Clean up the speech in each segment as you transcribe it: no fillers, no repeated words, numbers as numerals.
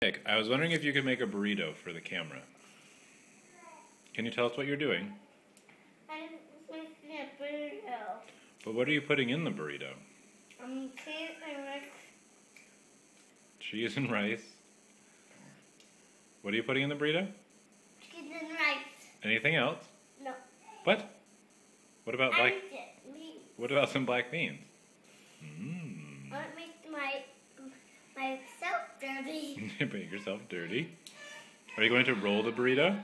Nick, I was wondering if you could make a burrito for the camera. Can you tell us what you're doing? I'm making a burrito. But what are you putting in the burrito? Cheese and rice. Cheese and rice. What are you putting in the burrito? Cheese and rice. Anything else? No. What? What about I'm just me. what about some black beans? I want to make myself dirty. You make yourself dirty. Are you going to roll the burrito?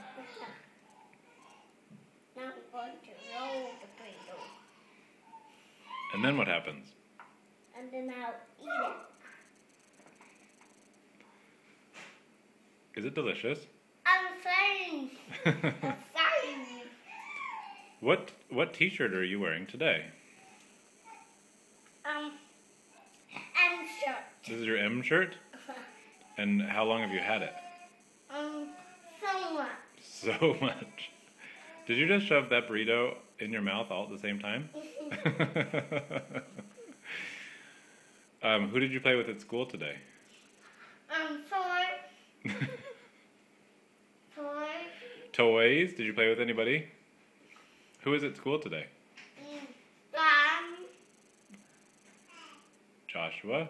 Now I'm going to roll the burrito. And then what happens? And then I'll eat it. Is it delicious? I'm saying. I'm saying. What t-shirt are you wearing today? M shirt. This is your M shirt? And how long have you had it? So much. So much. Did you just shove that burrito in your mouth all at the same time? Who did you play with at school today? Toy. Toy. Toys? Did you play with anybody? Who was at school today? Joshua?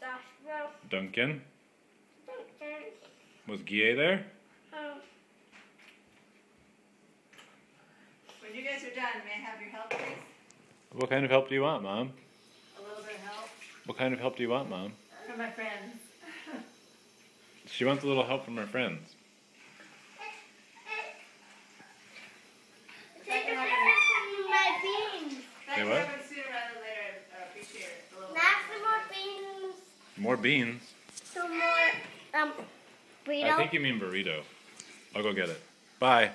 Joshua. Duncan? Duncan. Was Guille there? When you guys are done, may I have your help, please? What kind of help do you want, Mom? A little bit of help What kind of help do you want, Mom? from my friends. She wants a little help from her friends. Take a picture from my beans. Thanks Say for what? having sooner rather than later. I appreciate it. A little Not some more beans. More beans? Some more burrito. I think you mean burrito. I'll go get it. Bye.